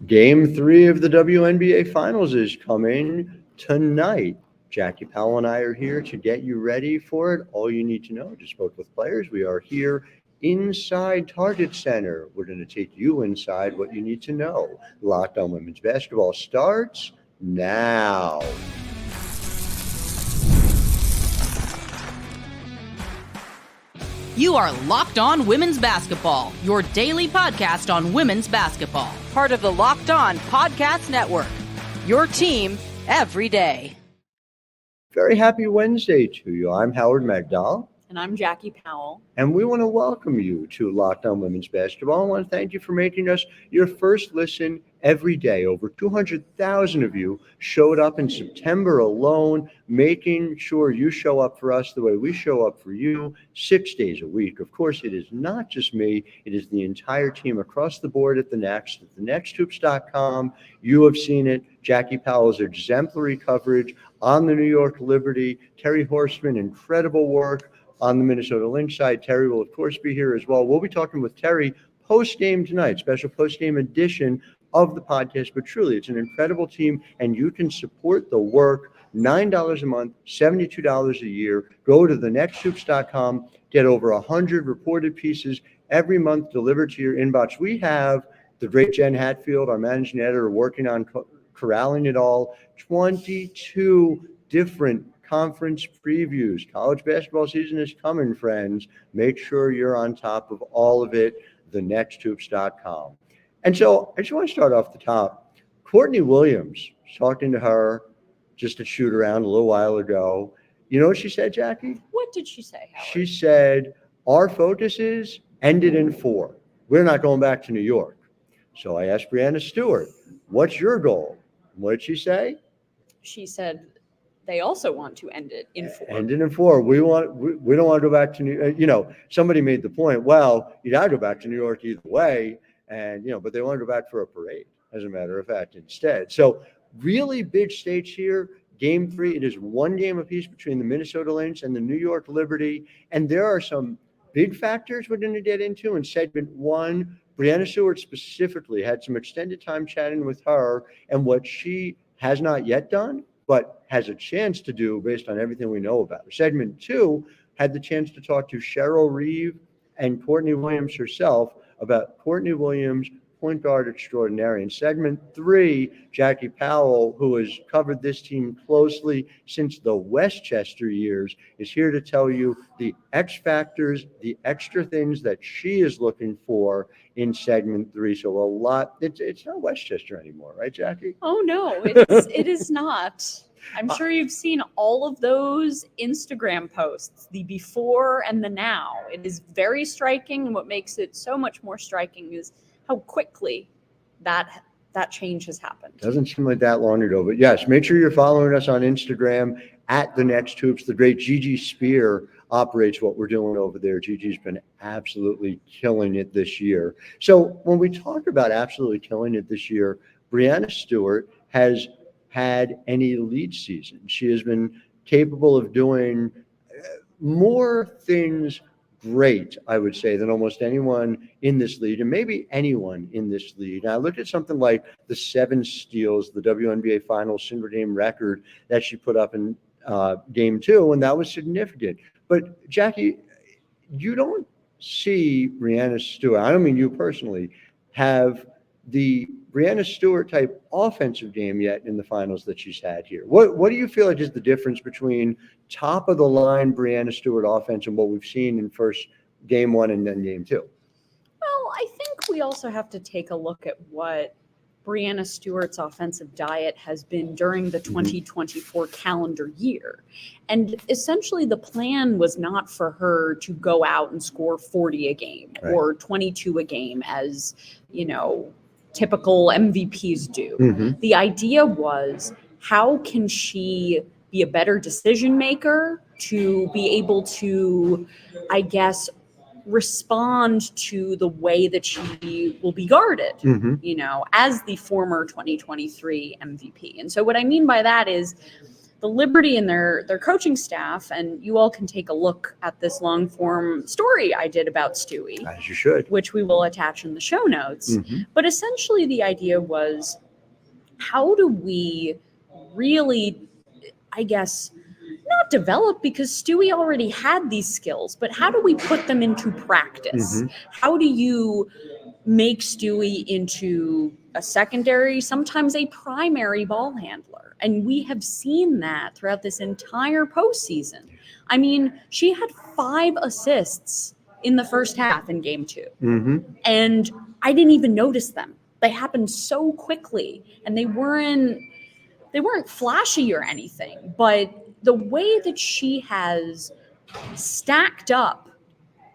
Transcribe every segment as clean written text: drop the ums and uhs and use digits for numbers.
Game 3 of the WNBA Finals is coming tonight. Jackie Powell and I are here to get you ready for it. All you need to know, just spoke with players. We are here inside Target Center. We're going to take you inside what you need to know. Locked On Women's Basketball starts now. You are Locked On Women's Basketball, your daily podcast on women's basketball. Part of the Locked On Podcast Network, your team every day. Very happy Wednesday to you. I'm Howard Megdal. And I'm Jackie Powell. And we want to welcome you to Locked On Women's Basketball. I want to thank you for making us your first listen every day. Over 200,000 of you showed up in September alone, making sure you show up for us the way we show up for you 6 days a week. Of course, it is not just me. It is the entire team across the board at the NextHoops.com. You have seen it. Jackie Powell's exemplary coverage on the New York Liberty. Terry Horstman, incredible work on the Minnesota Lynx side. Terry will, of course, be here as well. We'll be talking with Terry post-game tonight, special post-game edition of the podcast. But truly, it's an incredible team, and you can support the work. $9 a month, $72 a year. Go to thenexthoops.com. Get over 100 reported pieces every month delivered to your inbox. We have the great Jen Hatfield, our managing editor, working on corralling it all. 22 different conference previews. College basketball season is coming, friends. Make sure you're on top of all of it. Thenexthoops.com. And so I just want to start off the top. Courtney Williams, talking to her just to shoot around a little while ago. You know what she said, Jackie? What did she say, Howard? She said, our focus is ended in 4. We're not going back to New York. So I asked Breanna Stewart, what's your goal? What did she say? She said they also want to end it in 4. End it in 4. We don't want to go back to New. Somebody made the point. Well, you got to go back to New York either way, and but they want to go back for a parade, as a matter of fact, instead. So really big stakes here. Game 3. It is 1 game apiece between the Minnesota Lynx and the New York Liberty, and there are some big factors we're going to get into in segment 1. Breanna Stewart specifically had some extended time chatting with her, and what she has not yet done, but has a chance to do based on everything we know about her. Segment 2 had the chance to talk to Cheryl Reeve and Courtney Williams herself about Courtney Williams, point guard extraordinaire. In segment 3, Jackie Powell, who has covered this team closely since the Westchester years, is here to tell you the X factors, the extra things that she is looking for in segment 3. So a lot. It's not Westchester anymore, right, Jackie? Oh no, it is not. I'm sure you've seen all of those Instagram posts, the before and the now. It is very striking, and what makes it so much more striking is how quickly that change has happened. Doesn't seem like that long ago, but yes, make sure you're following us on Instagram at The Next Hoops. The great Gigi Spear operates what we're doing over there. Gigi's been absolutely killing it this year. So when we talk about absolutely killing it this year, Breanna Stewart has had an elite season. She has been capable of doing more things great, I would say, than almost anyone in this league, and maybe anyone in this league. Now, I looked at something like the 7 steals, the WNBA Finals single game record that she put up in game 2, and that was significant. But Jackie, you don't see Breanna Stewart, I don't mean you personally, have the Breanna Stewart type offensive game yet in the finals that she's had here. What do you feel like is the difference between top of the line Breanna Stewart offense and what we've seen in first game 1 and then game 2? Well, I think we also have to take a look at what Breanna Stewart's offensive diet has been during the 2024 calendar year. And essentially the plan was not for her to go out and score 40 a game or 22 a game as, typical MVPs do. Mm-hmm. The idea was, how can she be a better decision maker to be able to, I guess, respond to the way that she will be guarded, as the former 2023 MVP. And so what I mean by that is the liberty in their coaching staff, and you all can take a look at this long form story I did about Stewie, As you should. which we will attach in the show notes. But essentially the idea was, how do we really, I guess, not develop, because Stewie already had these skills, but how do we put them into practice? How do you make Stewie into a secondary, sometimes a primary ball handler? And we have seen that throughout this entire postseason. I mean, she had 5 assists in the first half in game 2. And I didn't even notice them. They happened so quickly, and they weren't flashy or anything, but the way that she has stacked up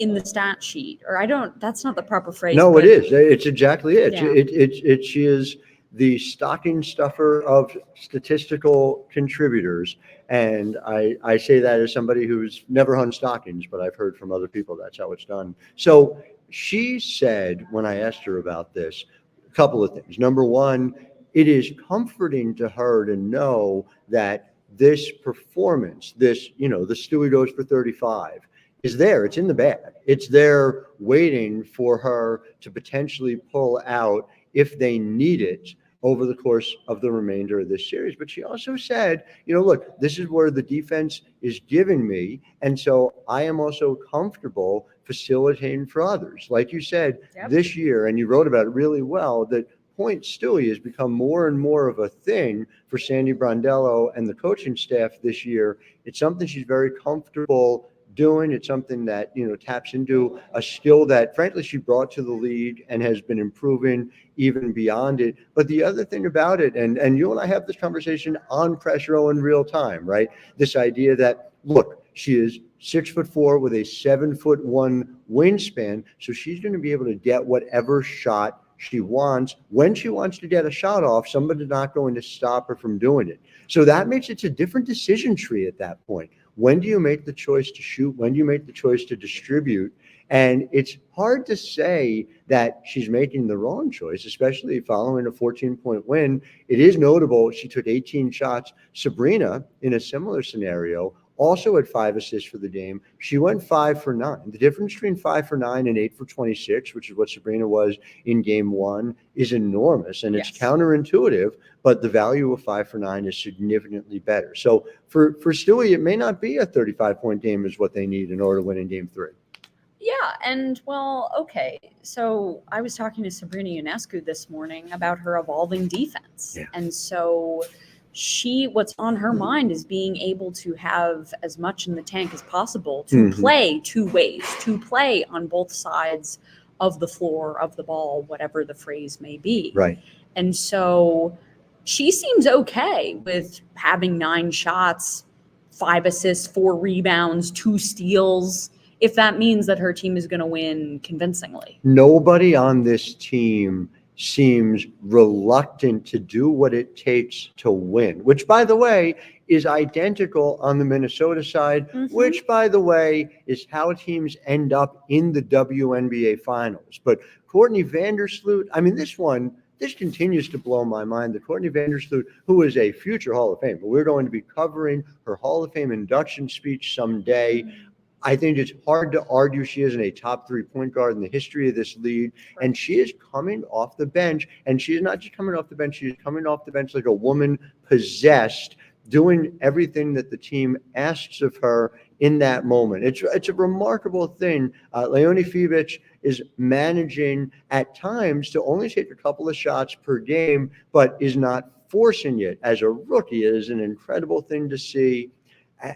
in the stat sheet, or that's not the proper phrase. No, but it is. It's exactly it. Yeah. She is the stocking stuffer of statistical contributors. And I say that as somebody who's never hung stockings, but I've heard from other people that's how it's done. So she said, when I asked her about this, a couple of things. Number one, it is comforting to her to know that this performance, the Stewie goes for 35, is there. It's in the bag. It's there waiting for her to potentially pull out if they need it over the course of the remainder of this series. But she also said, look, this is where the defense is giving me. And so I am also comfortable facilitating for others. Like you said, This year, and you wrote about it really well, that point Stewie has become more and more of a thing for Sandy Brondello and the coaching staff this year. It's something she's very comfortable doing. It's something that, taps into a skill that, frankly, she brought to the league and has been improving even beyond it. But the other thing about it, and you and I have this conversation on Press Row in real time, right? This idea that, look, she is 6'4" with a 7'1" wingspan, so she's going to be able to get whatever shot she wants. When she wants to get a shot off, somebody's not going to stop her from doing it. So that makes it a different decision tree at that point. When do you make the choice to shoot? When do you make the choice to distribute? And it's hard to say that she's making the wrong choice, especially following a 14-point win. It is notable she took 18 shots. Breanna, in a similar scenario, also had 5 assists for the game. She went 5 for 9. The difference between 5 for 9 and 8 for 26, which is what Breanna was in game 1, is enormous. And it's counterintuitive, but the value of 5 for 9 is significantly better. So for Stewie, it may not be a 35-point game is what they need in order to win in game 3. Yeah, and okay. So I was talking to Sabrina Ionescu this morning about her evolving defense. Yeah. And so what's on her mind is being able to have as much in the tank as possible to play 2 ways, to play on both sides of the floor, of the ball, whatever the phrase may be. Right. And so she seems okay with having 9 shots, 5 assists, 4 rebounds, 2 steals, if that means that her team is going to win convincingly. Nobody on this team seems reluctant to do what it takes to win, which, by the way, is identical on the Minnesota side, which, by the way, is how teams end up in the WNBA Finals. But Courtney Vandersloot, I mean, this continues to blow my mind. The Courtney Vandersloot, who is a future Hall of Famer, we're going to be covering her Hall of Fame induction speech someday. I think it's hard to argue she isn't a top 3 point guard in the history of this league. And she is coming off the bench. And she is not just coming off the bench. She is coming off the bench like a woman possessed, doing everything that the team asks of her in that moment. It's a remarkable thing. Leonie Fibic is managing at times to only take a couple of shots per game, but is not forcing it as a rookie. It is an incredible thing to see.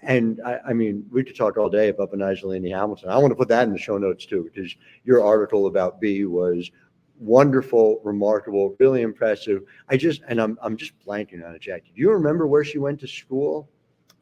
And I mean, we could talk all day about Benigilini Hamilton. I want to put that in the show notes too, because your article about B was wonderful, remarkable, really impressive. I'm just blanking on it, Jackie. Do you remember where she went to school?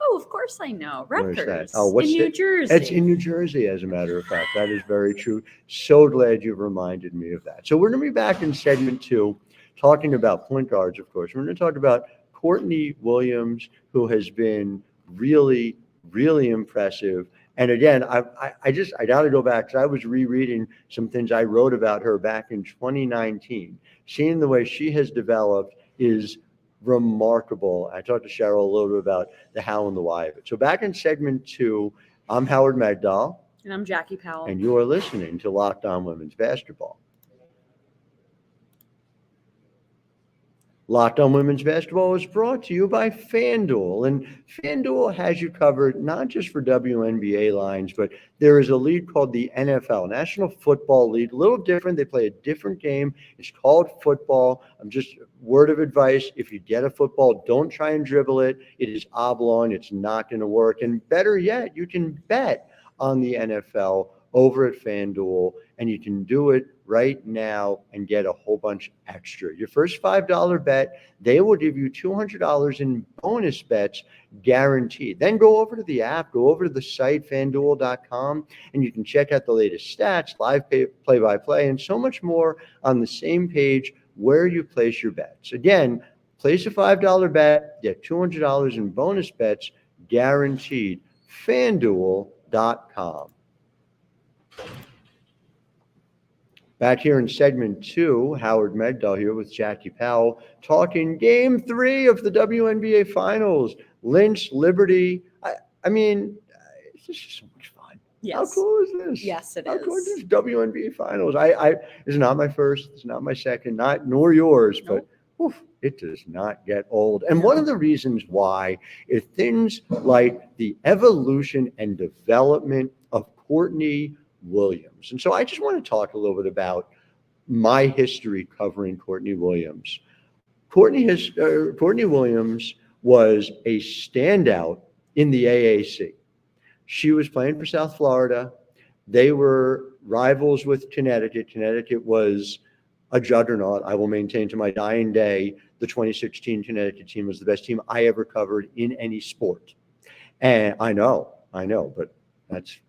Oh, of course I know. Rutgers. Where's that? Oh, what's in New Jersey. It's in New Jersey, as a matter of fact. That is very true. So glad you've reminded me of that. So we're going to be back in segment 2, talking about point guards, of course. We're going to talk about Courtney Williams, who has been really, really impressive. And again, I got to go back, because I was rereading some things I wrote about her back in 2019. Seeing the way she has developed is remarkable. I talked to Cheryl a little bit about the how and the why of it. So back in segment 2, I'm Howard Megdal. And I'm Jackie Powell. And you are listening to Locked On Women's Basketball. Locked On Women's Basketball is brought to you by FanDuel. And FanDuel has you covered not just for WNBA lines, but there is a league called the NFL, National Football League. A little different. They play a different game. It's called football. I'm just word of advice. If you get a football, don't try and dribble it. It is oblong. It's not going to work. And better yet, you can bet on the NFL over at FanDuel, and you can do it right now and get a whole bunch extra. Your first $5 bet, they will give you $200 in bonus bets guaranteed. Then go over to the app, go over to the site, FanDuel.com, and you can check out the latest stats, live play-by-play, and so much more on the same page where you place your bets. Again, place a $5 bet, get $200 in bonus bets guaranteed. FanDuel.com. Back here in segment 2, Howard Megdal here with Jackie Powell, talking game 3 of the WNBA Finals. Lynx, Liberty. I mean, it's just so much fun. Yes. How cool is this? Yes, it How is. cool is this WNBA Finals? It's not my first, it's not my second, nor yours, Nope. but oof, it does not get old. And one of the reasons why is things like the evolution and development of Courtney Williams. And so I just want to talk a little bit about my history covering Courtney Williams. Courtney Williams was a standout in the AAC. She was playing for South Florida. They were rivals with Connecticut. Connecticut was a juggernaut. I will maintain to my dying day, the 2016 Connecticut team was the best team I ever covered in any sport. And I know, but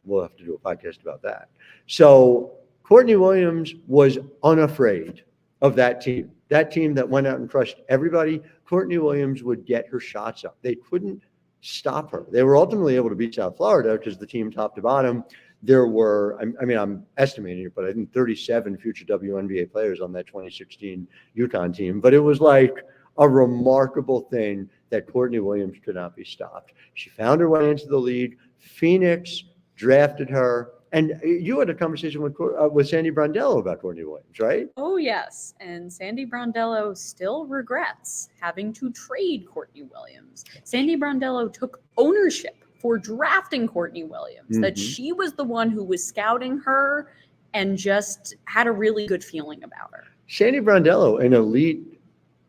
we'll have to do a podcast about that. So Courtney Williams was unafraid of that team that went out and crushed everybody. Courtney Williams would get her shots up. They couldn't stop her. They were ultimately able to beat South Florida because the team top to bottom, there were, I'm estimating it, but I think 37 future WNBA players on that 2016 UConn team. But it was like a remarkable thing that Courtney Williams could not be stopped. She found her way into the league. Phoenix drafted her, and you had a conversation with Sandy Brondello about Courtney Williams, right? Oh, yes. And Sandy Brondello still regrets having to trade Courtney Williams. Sandy Brondello took ownership for drafting Courtney Williams, that she was the one who was scouting her and just had a really good feeling about her. Sandy Brondello, an elite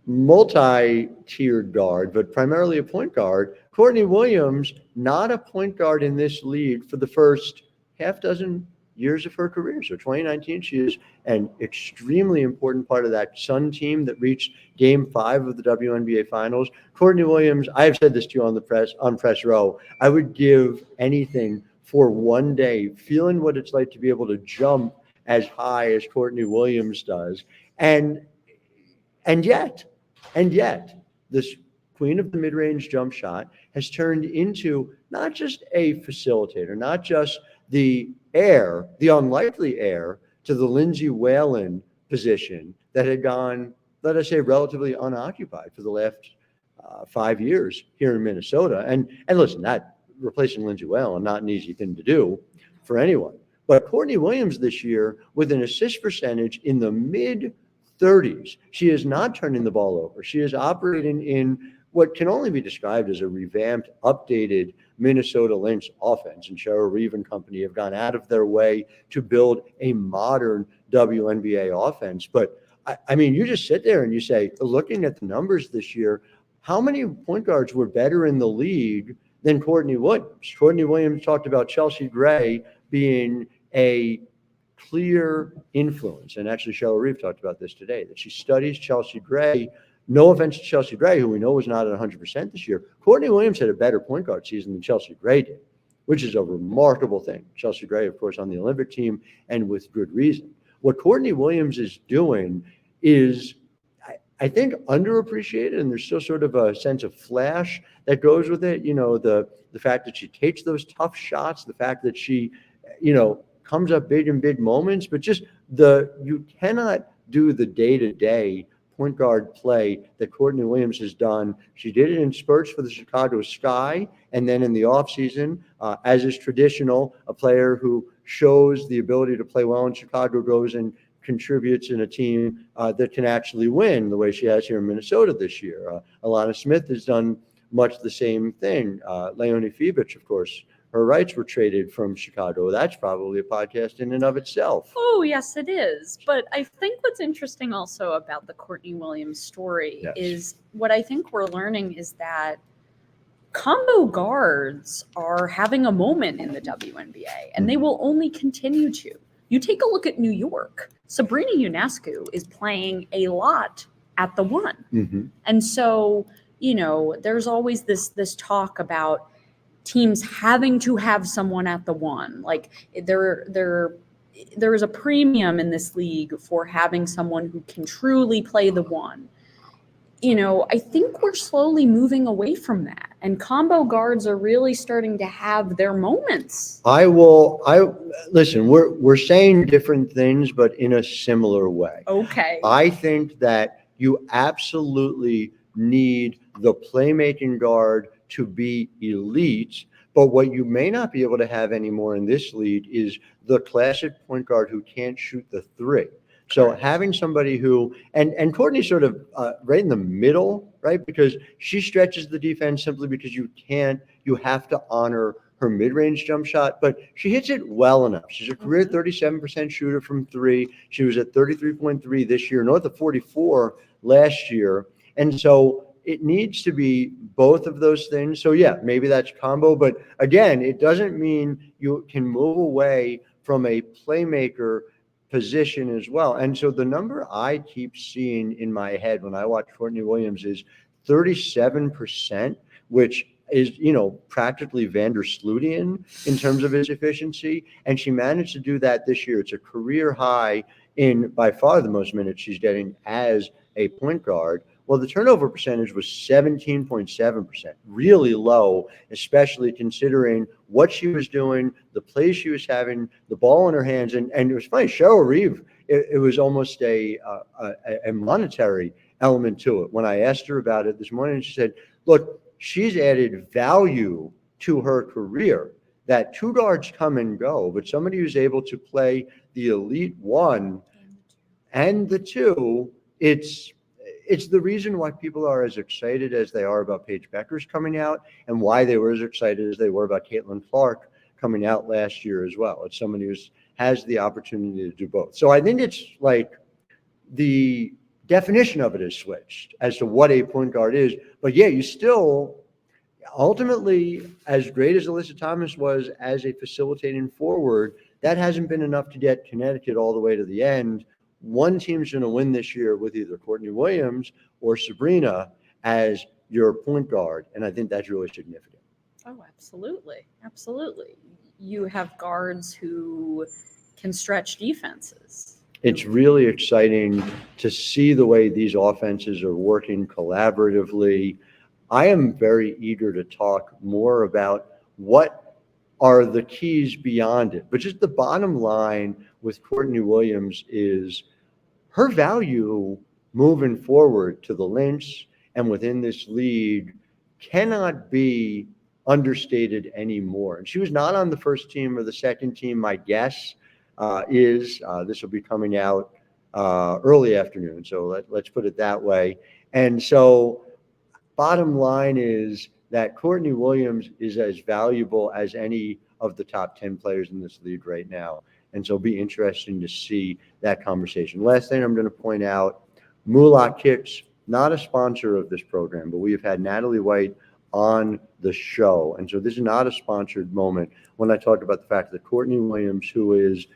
multi-tiered guard, but primarily a point guard. Courtney Williams, not a point guard in this league for the first half dozen years of her career. So 2019, she is an extremely important part of that Sun team that reached Game 5 of the WNBA Finals. Courtney Williams, I have said this to you on press row, I would give anything for one day feeling what it's like to be able to jump as high as Courtney Williams does. And yet, this queen of the mid-range jump shot has turned into not just a facilitator, not just the unlikely heir to the Lindsay Whalen position that had gone, let us say, relatively unoccupied for the last 5 years here in Minnesota. And listen, that replacing Lindsay Whalen, not an easy thing to do for anyone. But Courtney Williams this year, with an assist percentage in the mid-30s, she is not turning the ball over. She is operating in what can only be described as a revamped, updated Minnesota Lynx offense. And Cheryl Reeve and company have gone out of their way to build a modern WNBA offense. But, I mean, you just sit there and you say, looking at the numbers this year, how many point guards were better in the league than Courtney Williams? Courtney Williams talked about Chelsea Gray being a clear influence. And actually, Cheryl Reeve talked about this today, that she studies Chelsea Gray. No offense to Chelsea Gray, who we know was not at 100% this year. Courtney Williams had a better point guard season than Chelsea Gray did, which is a remarkable thing. Chelsea Gray, of course, on the Olympic team, and with good reason. What Courtney Williams is doing is, I think, underappreciated, and there's still sort of a sense of flash that goes with it. You know, the fact that she takes those tough shots, the fact that she, comes up big in big moments, but just you cannot do the day-to-day point guard play that Courtney Williams has done. She did it in spurts for the Chicago Sky, and then in the offseason, as is traditional, a player who shows the ability to play well in Chicago goes and contributes in a team that can actually win, the way she has here in Minnesota this year. Alana Smith has done much the same thing. Leonie Fibich, of course, her rights were traded from Chicago. That's probably a podcast in and of itself. Oh, yes, it is. But I think what's interesting also about the Courtney Williams story is what I think we're learning is that combo guards are having a moment in the WNBA, and they will only continue to. You take a look at New York. Sabrina Ionescu is playing a lot at the one. Mm-hmm. And so, there's always this talk about teams having to have someone at the one. Like there is a premium in this league for having someone who can truly play the one. I think we're slowly moving away from that, and combo guards are really starting to have their moments. Listen, we're saying different things, but in a similar way. Okay. I think that you absolutely need the playmaking guard to be elite, but what you may not be able to have anymore in this league is the classic point guard who can't shoot the three. So having somebody who, and Courtney's sort of right in the middle, right? Because she stretches the defense simply because you have to honor her mid-range jump shot, but she hits it well enough. She's a career 37% shooter from three. She was at 33.3 this year, north of 44 last year. And so it needs to be both of those things. So yeah, maybe that's combo, but again, it doesn't mean you can move away from a playmaker position as well. And so the number I keep seeing in my head when I watch Courtney Williams is 37%, which is, practically Vandersloodian in terms of his efficiency. And she managed to do that this year. It's a career high in by far the most minutes she's getting as a point guard. Well, the turnover percentage was 17.7%, really low, especially considering what she was doing, the plays she was having, the ball in her hands. And it was funny, Cheryl Reeve, it was almost a monetary element to it. When I asked her about it this morning, she said, look, she's added value to her career, that two guards come and go, but somebody who's able to play the elite one and the two, it's the reason why people are as excited as they are about Paige Bueckers coming out, and why they were as excited as they were about Caitlin Clark coming out last year as well. It's somebody who has the opportunity to do both. So I think it's like the definition of it is switched as to what a point guard is. But yeah, you still ultimately, as great as Alyssa Thomas was as a facilitating forward, that hasn't been enough to get Connecticut all the way to the end. One team's going to win this year with either Courtney Williams or Sabrina as your point guard, and I think that's really significant. Oh, absolutely. Absolutely. You have guards who can stretch defenses. It's really exciting to see the way these offenses are working collaboratively. I am very eager to talk more about what are the keys beyond it. But just the bottom line with Courtney Williams is her value moving forward to the Lynx and within this league cannot be understated anymore. And she was not on the first team or the second team. My guess is this will be coming out early afternoon. So let's put it that way. And so bottom line is that Courtney Williams is as valuable as any of the top 10 players in this league right now. And so it'll be interesting to see that conversation. Last thing I'm going to point out, Moolah Kicks, not a sponsor of this program, but we have had Natalie White on the show. And so this is not a sponsored moment when I talk about the fact that Courtney Williams, who is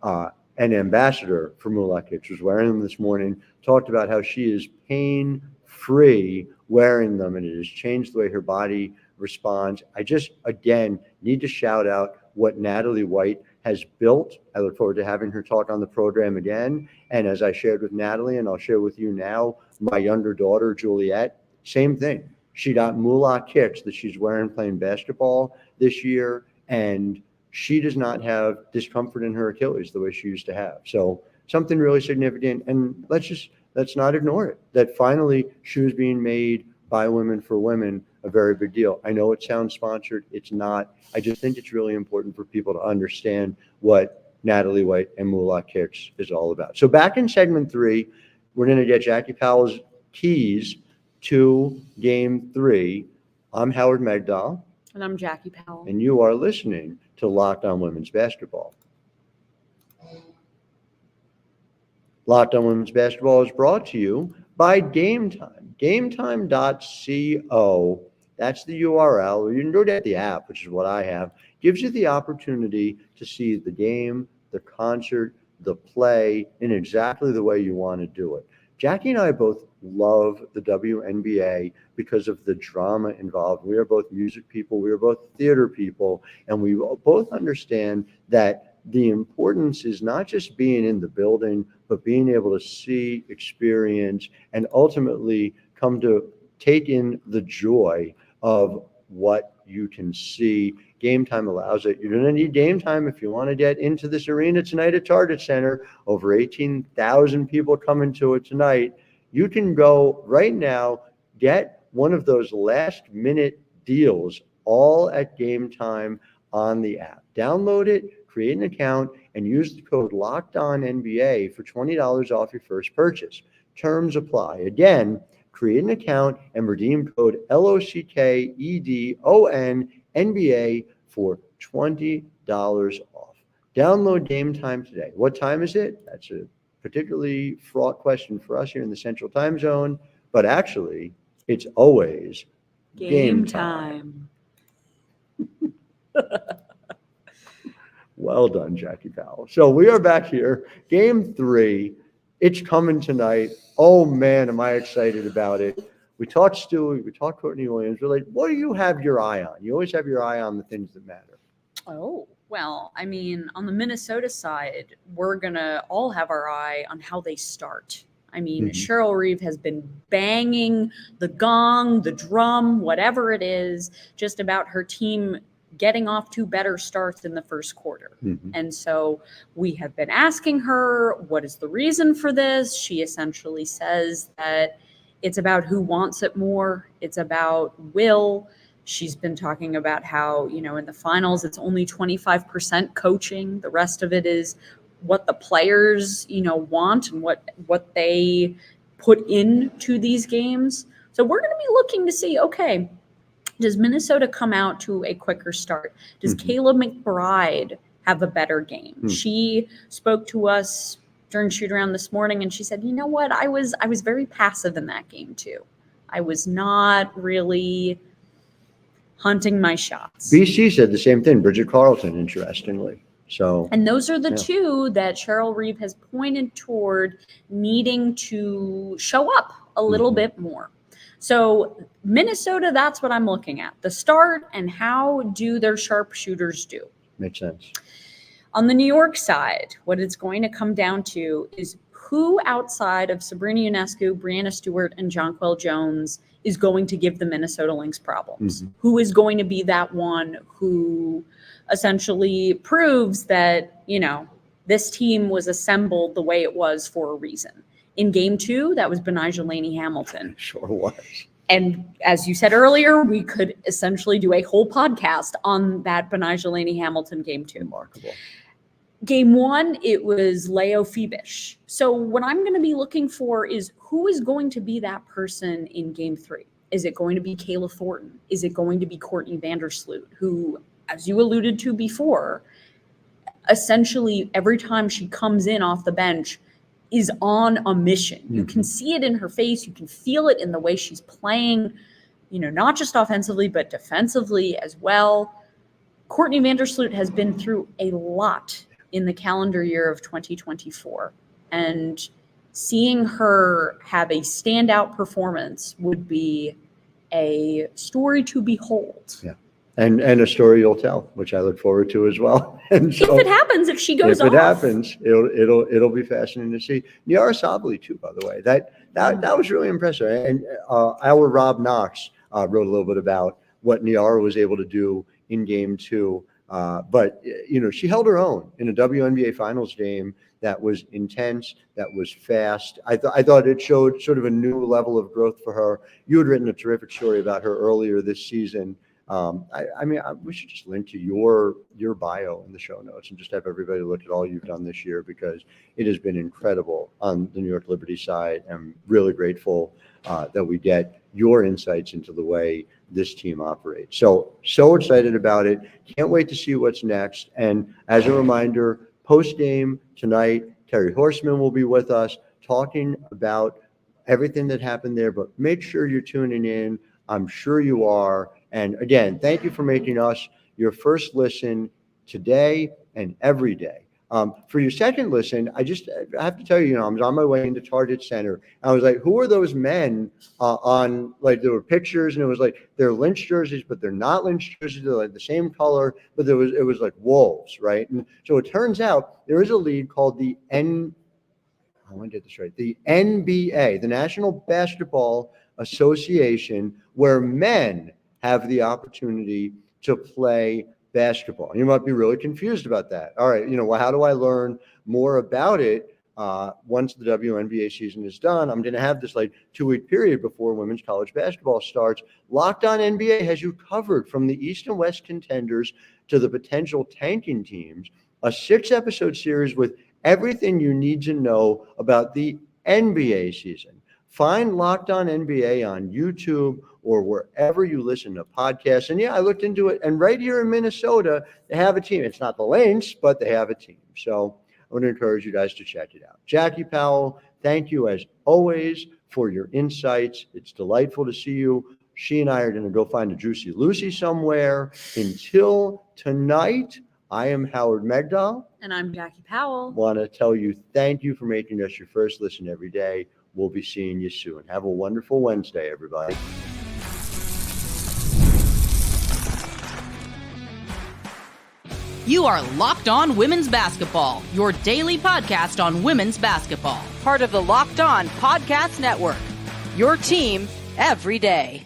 an ambassador for Moolah Kicks, was wearing them this morning, talked about how she is pain-free wearing them, and it has changed the way her body responds. I just, again, need to shout out what Natalie White has built. I look forward to having her talk on the program again. And as I shared with Natalie, and I'll share with you now, my younger daughter, Juliet, same thing. She got Moolah Kicks that she's wearing playing basketball this year, and she does not have discomfort in her Achilles the way she used to have. So something really significant. And let's just let's not ignore it. That finally shoes being made by women for women, a very big deal. I know it sounds sponsored. It's not. I just think it's really important for people to understand what Natalie White and Moolah Kicks is all about. So back in segment 3, we're going to get Jackie Powell's keys to game 3. I'm Howard Megdal. And I'm Jackie Powell. And you are listening to Locked On Women's Basketball. Locked On Women's Basketball is brought to you by Game Time. GameTime.co. That's the URL. You can go to the app, which is what I have. Gives you the opportunity to see the game, the concert, the play in exactly the way you want to do it. Jackie and I both love the WNBA because of the drama involved. We are both music people. We are both theater people. And we both understand that the importance is not just being in the building, but being able to see, experience, and ultimately come to take in the joy of what you can see. Game Time allows it. You're going to need Game Time if you want to get into this arena tonight at Target Center. Over 18,000 people coming to it tonight. You can go right now, get one of those last-minute deals all at Game Time on the app. Download it, create an account, and use the code LOCKEDONNBA for $20 off your first purchase. Terms apply. Again, create an account and redeem code LOCKEDONNBA for $20 off. Download Game Time today. What time is it? That's a particularly fraught question for us here in the Central Time Zone, but actually, it's always game time. Well done, Jackie Powell. So we are back here. Game 3. It's coming tonight. Oh, man, am I excited about it. We talked Stewie. We talked Courtney Williams. We're like, what do you have your eye on? You always have your eye on the things that matter. Oh, well, I mean, on the Minnesota side, we're going to all have our eye on how they start. I mean, Cheryl Reeve has been banging the gong, the drum, whatever it is, just about her team getting off to better starts in the first quarter. And so we have been asking her, what is the reason for this? She essentially says that it's about who wants it more. It's about will. She's been talking about how, you know, in the finals, it's only 25% coaching. The rest of it is what the players, you know, want and what they put into these games. So we're going to be looking to see, okay, does Minnesota come out to a quicker start? Does Kayla McBride have a better game? She spoke to us during shoot around this morning and she said, you know what, I was very passive in that game too. I was not really hunting my shots. BC said the same thing, Bridget Carlton, interestingly. So, and those are the two that Cheryl Reeve has pointed toward needing to show up a little bit more. So Minnesota, that's what I'm looking at. The start and how do their sharpshooters do? Makes sense. On the New York side, what it's going to come down to is who outside of Sabrina Ionescu, Breanna Stewart, and Jonquel Jones is going to give the Minnesota Lynx problems? Who is going to be that one who essentially proves that, you know, this team was assembled the way it was for a reason? In game 2, that was Benijah Laney Hamilton. Sure was. And as you said earlier, we could essentially do a whole podcast on that Benijah Laney Hamilton game 2. Remarkable. Game 1, it was Leo Phoebish. So what I'm going to be looking for is who is going to be that person in game 3? Is it going to be Kayla Thornton? Is it going to be Courtney Vandersloot, who, as you alluded to before, essentially every time she comes in off the bench, is on a mission. You can see it in her face. You can feel it in the way she's playing, you know, not just offensively, but defensively as well. Courtney Vandersloot has been through a lot in the calendar year of 2024. And seeing her have a standout performance would be a story to behold. Yeah. And a story you'll tell, which I look forward to as well. And so, if it happens, if she goes off. If it happens, it'll be fascinating to see. Niara Sabally too, by the way. That was really impressive. And our Rob Knox wrote a little bit about what Niara was able to do in game 2. But you know, she held her own in a WNBA Finals game that was intense, that was fast. I thought it showed sort of a new level of growth for her. You had written a terrific story about her earlier this season. We should just link to your bio in the show notes and just have everybody look at all you've done this year, because it has been incredible on the New York Liberty side. I'm really grateful that we get your insights into the way this team operates. So excited about it. Can't wait to see what's next. And as a reminder, post-game tonight, Terry Horseman will be with us talking about everything that happened there, but make sure you're tuning in. I'm sure you are. And again, thank you for making us your first listen today and every day. For your second listen, I have to tell you, I was on my way into Target Center. And I was like, who are those men on, like, there were pictures and it was like, they're Lynx jerseys, but they're not Lynx jerseys. They're like the same color, but it was like wolves, right? And so it turns out there is a league called the NBA, the National Basketball Association, where men have the opportunity to play basketball. You might be really confused about that. All right, how do I learn more about it once the WNBA season is done? I'm going to have this 2-week period before women's college basketball starts. Locked On NBA has you covered from the East and West contenders to the potential tanking teams. A 6-episode series with everything you need to know about the NBA season. Find Locked On NBA on YouTube or wherever you listen to podcasts. And I looked into it, and right here in Minnesota, they have a team. It's not the Lynx, but they have a team. So I would encourage you guys to check it out. Jackie Powell, thank you as always for your insights. It's delightful to see you. She and I are going to go find a Juicy Lucy somewhere. Until tonight, I am Howard Megdal. And I'm Jackie Powell. Want to tell you thank you for making us your first listen every day. We'll be seeing you soon. Have a wonderful Wednesday, everybody. You are Locked On Women's Basketball, your daily podcast on women's basketball. Part of the Locked On Podcast Network. Your team every day.